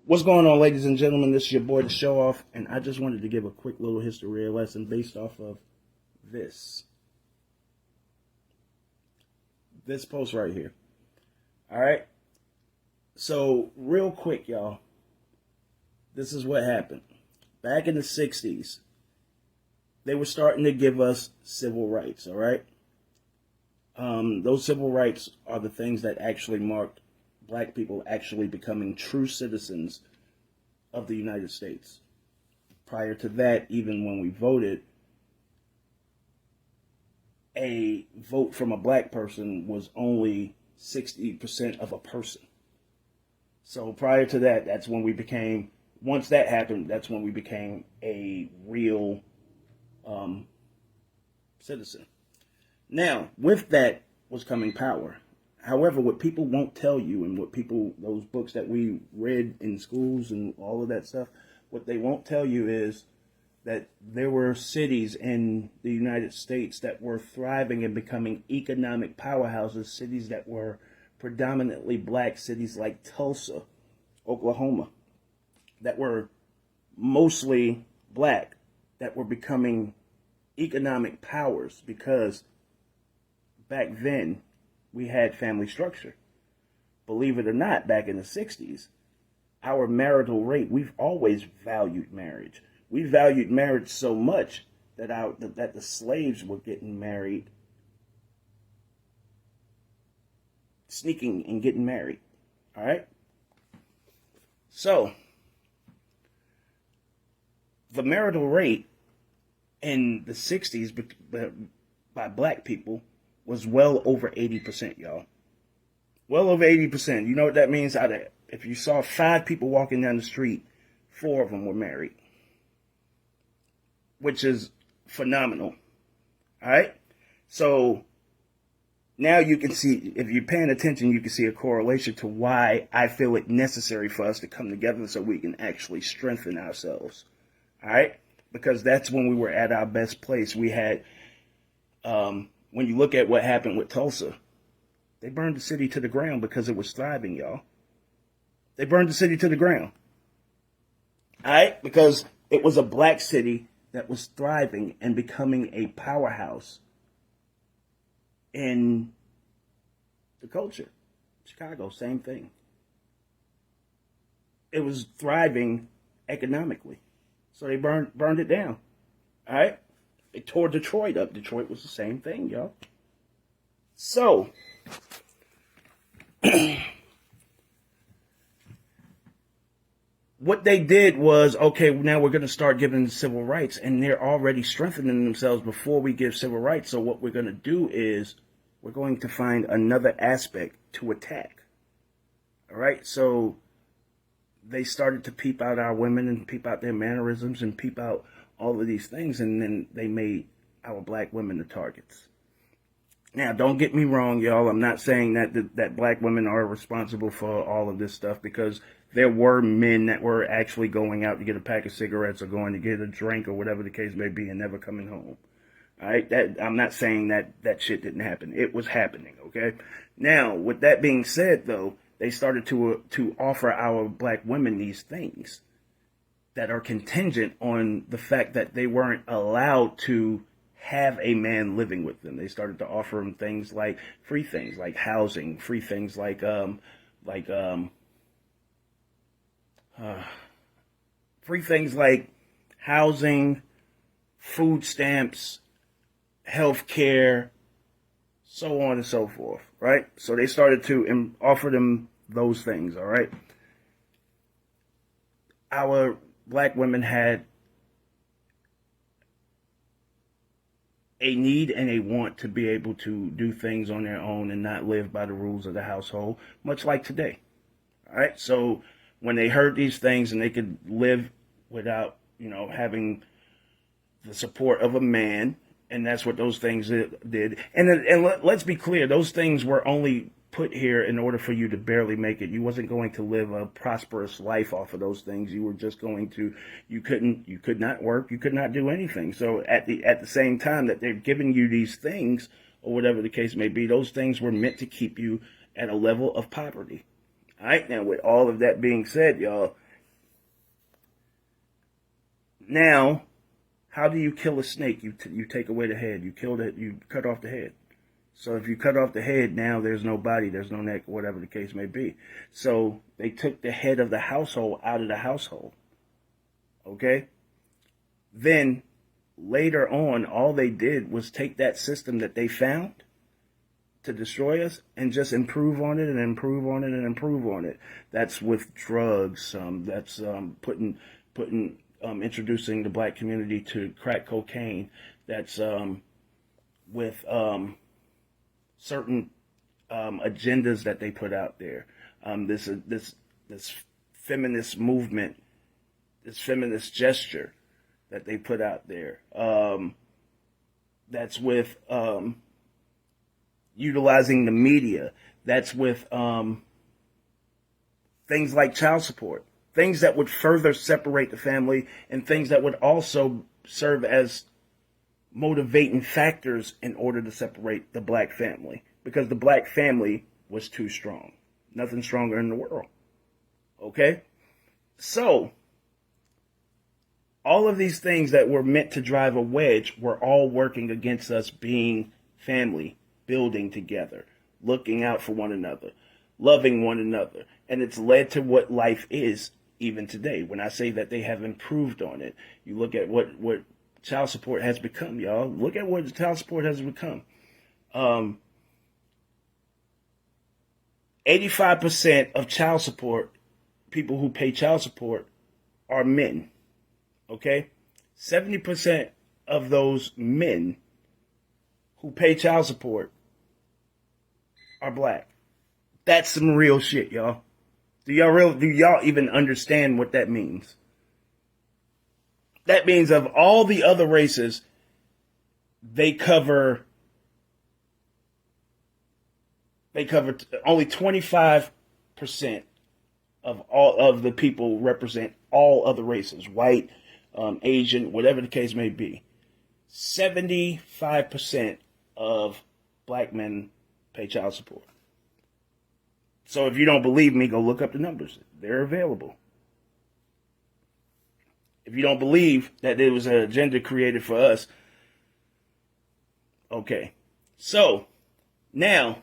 What's going on, ladies and gentlemen? This is your boy, The Show Off, and I just wanted to give a quick little history lesson based off of this. This post right here. All right? So, real quick, y'all. This is what happened. Back in the 60s, they were starting to give us civil rights, all right? Those civil rights are the things that actually marked black people actually becoming true citizens of the United States. Prior to that, even when we voted, a vote from a black person was only 60% of a person. So prior to that, that's when we became, once that happened, that's when we became a real citizen. Now, with that was coming power. However, what people won't tell you, and what people, those books that we read in schools and all of that stuff, what they won't tell you is that there were cities in the United States that were thriving and becoming economic powerhouses, cities that were predominantly black, cities like Tulsa, Oklahoma, that were mostly black, that were becoming economic powers because back then we had family structure. Believe it or not, back in the 60s, our marital rate, we've always valued marriage. We valued marriage so much that that the slaves were getting married, sneaking and getting married. All right? So, the marital rate in the 60s by black people was well over 80%, y'all. Well over 80%. You know what that means? If you saw 5 people walking down the street, 4 of them were married. Which is phenomenal. All right? So, now you can see, if you're paying attention, you can see a correlation to why I feel it necessary for us to come together so we can actually strengthen ourselves. All right? Because that's when we were at our best place. We had, when you look at what happened with Tulsa, they burned the city to the ground because it was thriving, y'all. They burned the city to the ground. All right? Because it was a black city that was thriving and becoming a powerhouse in the culture. Chicago, same thing. It was thriving economically. So they burned it down. All right? They tore Detroit up. Detroit was the same thing, y'all. So, what they did was, okay, now we're going to start giving civil rights, and they're already strengthening themselves before we give civil rights. So what we're going to do is we're going to find another aspect to attack. All right? So they started to peep out our women and peep out their mannerisms and peep out all of these things, and then they made our black women the targets. Now, don't get me wrong, y'all. I'm not saying that black women are responsible for all of this stuff, because there were men that were actually going out to get a pack of cigarettes or going to get a drink or whatever the case may be and never coming home. All right? I'm not saying that shit didn't happen. It was happening, okay? Now, with that being said, though, they started to offer our black women these things that are contingent on the fact that they weren't allowed to have a man living with them. They started to offer them things like free things like housing, free things like free things like housing, food stamps, health care, so on and so forth, right? So they started to offer them those things, all right? Our black women had a need and a want to be able to do things on their own and not live by the rules of the household, much like today. All right? So when they heard these things and they could live without, having the support of a man, and that's what those things did. And let's be clear, those things were only put here in order for you to barely make it. You wasn't going to live a prosperous life off of those things. You were just going to, you could not work, you could not do anything. So at the same time that they're giving you these things, or whatever the case may be, those things were meant to keep you at a level of poverty. All right, now with all of that being said, y'all, Now, how do you kill a snake? You take away the head. You kill it. You cut off the head. So if you cut off the head, now there's no body, there's no neck, whatever the case may be. So they took the head of the household out of the household. Okay? Then later on, all they did was take that system that they found to destroy us and just improve on it and improve on it and improve on it. That's with drugs. That's introducing the black community to crack cocaine. That's with certain agendas that they put out there. This feminist movement, this feminist gesture that they put out there. That's with utilizing the media. That's with things like child support, things that would further separate the family, and things that would also serve as motivating factors in order to separate the black family, because the black family was too strong. Nothing stronger in the world. Okay? So, all of these things that were meant to drive a wedge were all working against us being family, building together, looking out for one another, loving one another. And it's led to what life is even today. When I say that they have improved on it, you look at what child support has become, y'all. Look at what child support has become. 85% of child support, people who pay child support, are men. Okay? 70% of those men who pay child support are black. That's some real shit, y'all. Do y'all even understand what that means? That means of all the other races, they cover only 25% of all of the people represent all other races, white, Asian, whatever the case may be. 75% of black men pay child support. So if you don't believe me, go look up the numbers. They're available. If you don't believe that there was an agenda created for us, okay. So now,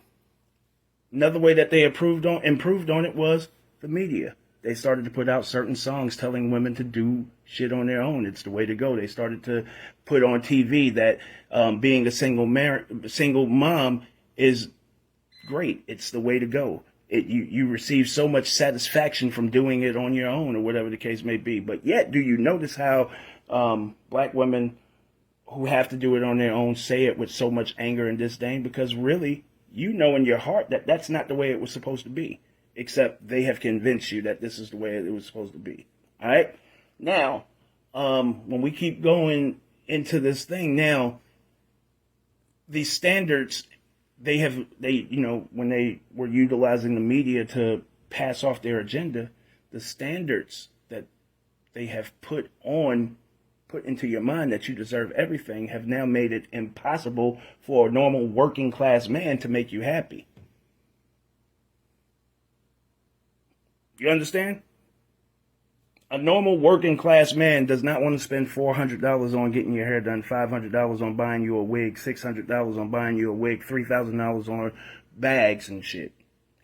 another way that they improved on it was the media. They started to put out certain songs telling women to do shit on their own. It's the way to go. They started to put on TV that being a single mom is great. It's the way to go. You receive so much satisfaction from doing it on your own, or whatever the case may be. But yet, do you notice how black women who have to do it on their own say it with so much anger and disdain? Because really, you know in your heart that that's not the way it was supposed to be. Except they have convinced you that this is the way it was supposed to be. All right? Now, when we keep going into this thing now, these standards, when they were utilizing the media to pass off their agenda, the standards that they have put into your mind that you deserve everything have now made it impossible for a normal working class man to make you happy. You understand? A normal working class man does not want to spend $400 on getting your hair done, $500 on buying you a wig, $600 on buying you a wig, $3,000 on bags and shit.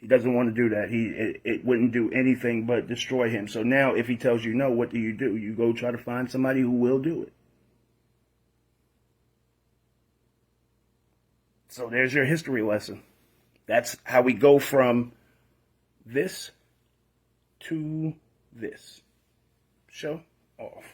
He doesn't want to do that. It wouldn't do anything but destroy him. So now if he tells you no, what do? You go try to find somebody who will do it. So there's your history lesson. That's how we go from this to this. Show off.